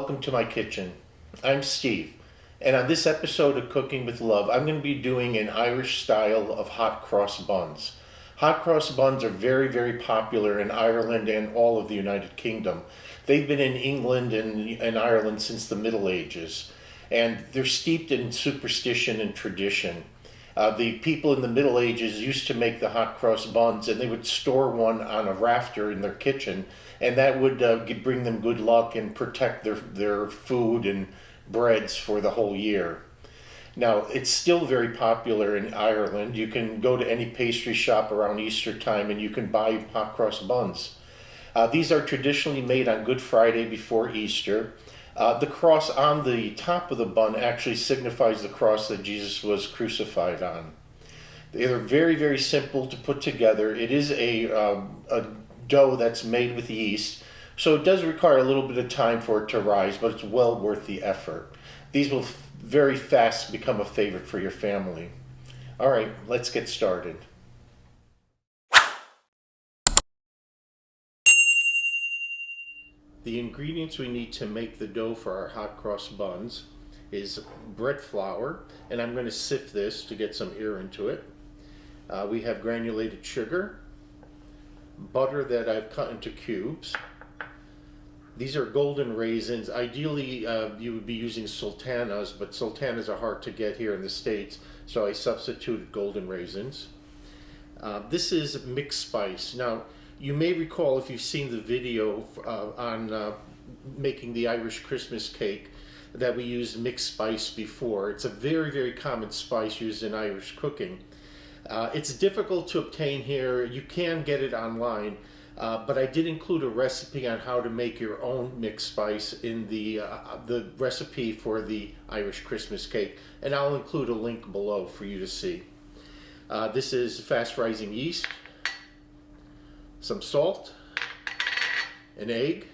welcome to my kitchen. I'm Steve, and on this episode of Cooking with Love, I'm going to be doing an Irish style of hot cross buns. Hot cross buns are very, very popular in Ireland and all of the United Kingdom. They've been in England and Ireland since the Middle Ages, and they're steeped in superstition and tradition. The people in the Middle Ages used to make the hot cross buns, and they would store one on a rafter in their kitchen, and that would bring them good luck and protect their food and breads for the whole year. Now, it's still very popular in Ireland. You can go to any pastry shop around Easter time and you can buy hot cross buns. These are traditionally made on Good Friday before Easter. The cross on the top of the bun actually signifies the cross that Jesus was crucified on. They're very, very simple to put together. It is a dough that's made with yeast, so it does require a little bit of time for it to rise, but it's well worth the effort. These will very fast become a favorite for your family. All right, let's get started. The ingredients we need to make the dough for our hot cross buns is bread flour, and I'm going to sift this to get some air into it. We have granulated sugar, butter that I've cut into cubes. These are golden raisins. Ideally, you would be using sultanas, but sultanas are hard to get here in the States, so I substituted golden raisins. This is mixed spice. Now, you may recall, if you've seen the video on making the Irish Christmas cake, that we used mixed spice before. It's a very, very common spice used in Irish cooking. It's difficult to obtain here. You can get it online, but I did include a recipe on how to make your own mixed spice in the recipe for the Irish Christmas cake, and I'll include a link below for you to see. This is fast rising yeast, some salt, an egg,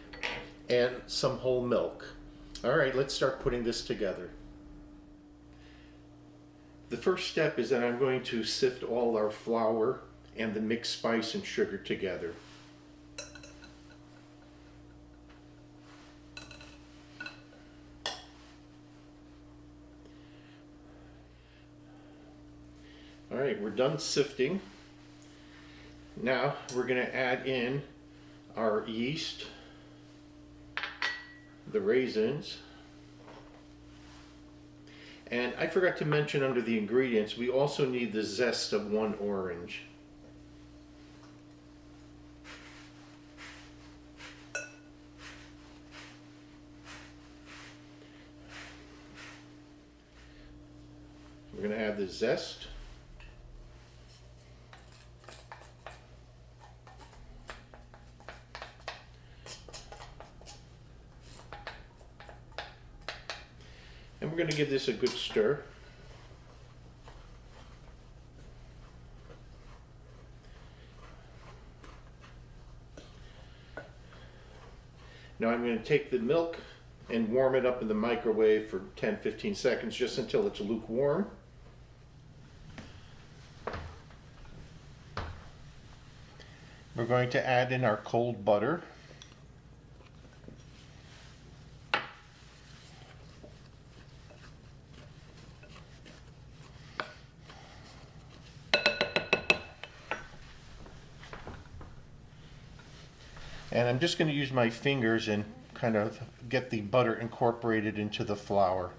and some whole milk. All right, let's start putting this together. The first step is that I'm going to sift all our flour and the mixed spice and sugar together. All right, we're done sifting. Now we're going to add in our yeast, the raisins, and I forgot to mention under the ingredients, we also need the zest of one orange. We're going to add the zest. And we're going to give this a good stir. Now I'm going to take the milk and warm it up in the microwave for 10-15 seconds, just until it's lukewarm. We're going to add in our cold butter. And I'm just going to use my fingers and kind of get the butter incorporated into the flour.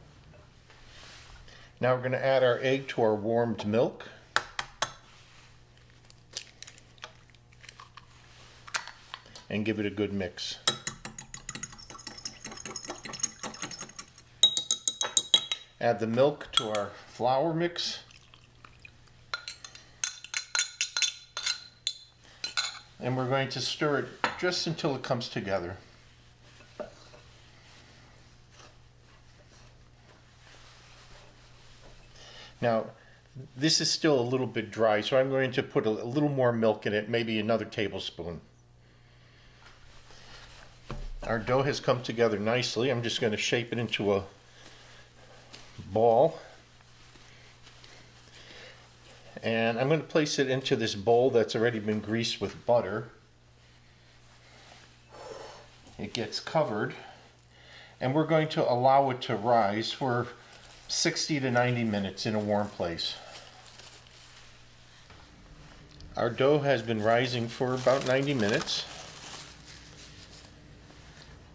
Now we're going to add our egg to our warmed milk. And give it a good mix. Add the milk to our flour mix. And we're going to stir it just until it comes together. Now, this is still a little bit dry, so I'm going to put a little more milk in it, maybe another tablespoon. Our dough has come together nicely. I'm just going to shape it into a ball. And I'm going to place it into this bowl that's already been greased with butter. It gets covered, and we're going to allow it to rise for 60 to 90 minutes in a warm place. Our dough has been rising for about 90 minutes.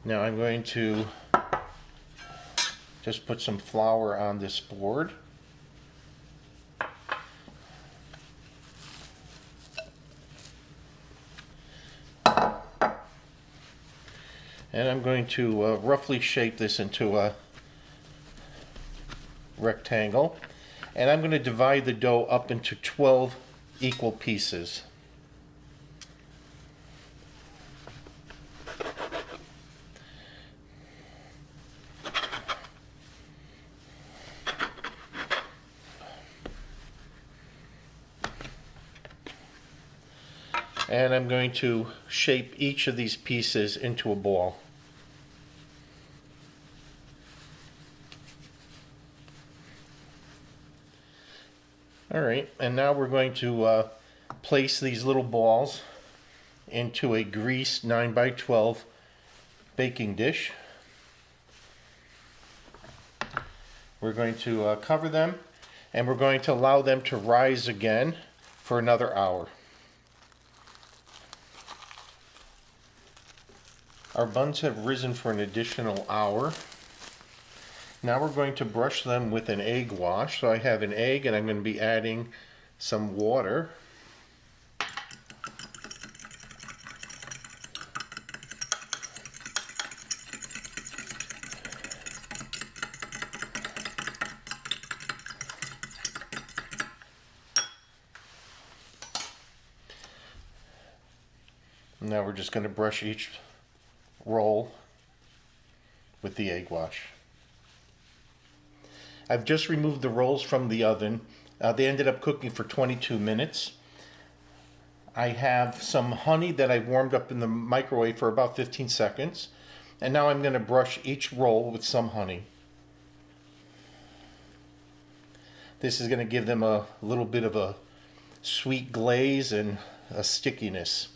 Now I'm going to just put some flour on this board. And I'm going to roughly shape this into a rectangle. And I'm going to divide the dough up into 12 equal pieces. And I'm going to shape each of these pieces into a ball. Alright, and now we're going to place these little balls into a greased 9x12 baking dish. We're going to cover them, and we're going to allow them to rise again for another hour. Our buns have risen for an additional hour. Now we're going to brush them with an egg wash. So I have an egg, and I'm going to be adding some water. Now we're just going to brush each roll with the egg wash. I've just removed the rolls from the oven. They ended up cooking for 22 minutes. I have some honey that I warmed up in the microwave for about 15 seconds. And now I'm going to brush each roll with some honey. This is going to give them a little bit of a sweet glaze and a stickiness.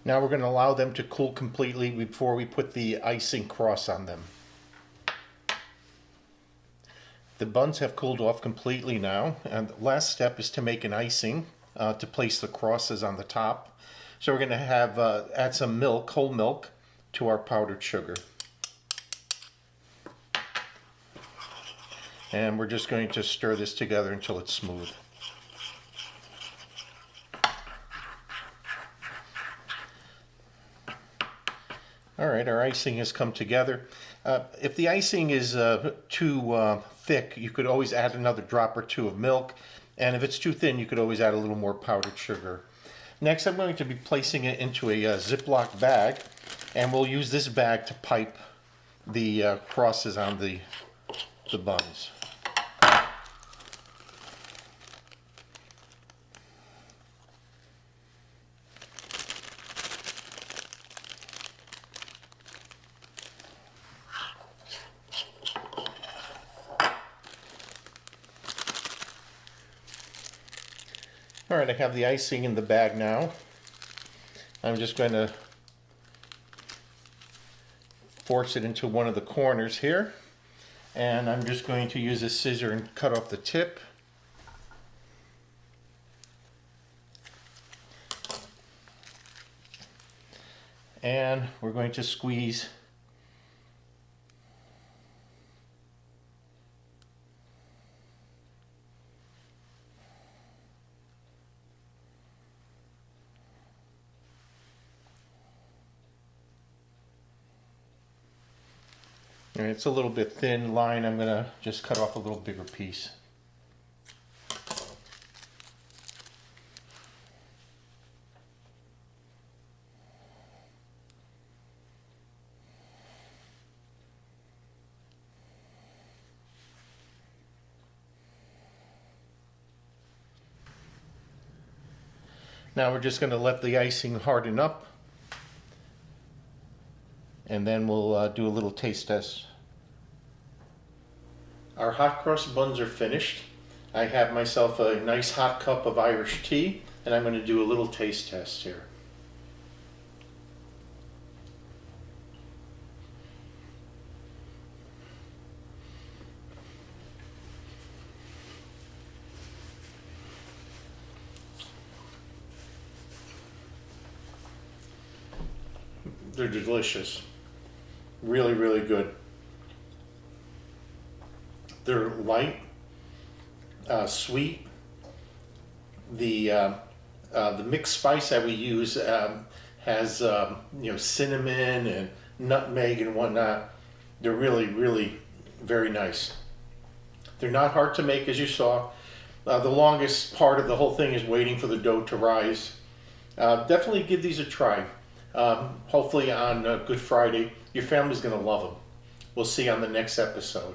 Now we're going to allow them to cool completely before we put the icing cross on them. The buns have cooled off completely now, and the last step is to make an icing to place the crosses on the top. So we're going to have add some milk, whole milk, to our powdered sugar. And we're just going to stir this together until it's smooth. Alright, our icing has come together. If the icing is too thick, you could always add another drop or two of milk. And if it's too thin, you could always add a little more powdered sugar. Next, I'm going to be placing it into a Ziploc bag. And we'll use this bag to pipe the crosses on the buns. Alright, I have the icing in the bag now. I'm just going to force it into one of the corners here. And I'm just going to use a scissor and cut off the tip. And we're going to squeeze and it's a little bit thin line. I'm going to just cut off a little bigger piece. Now we're just going to let the icing harden up, and then we'll do a little taste test. Our hot cross buns are finished. I have myself a nice hot cup of Irish tea, and I'm going to do a little taste test here. They're delicious. Really, really good. They're light, sweet. The mixed spice that we use has cinnamon and nutmeg and whatnot. They're really, really very nice. They're not hard to make, as you saw. The longest part of the whole thing is waiting for the dough to rise. Definitely give these a try. Hopefully on Good Friday, your family's going to love them. We'll see you on the next episode.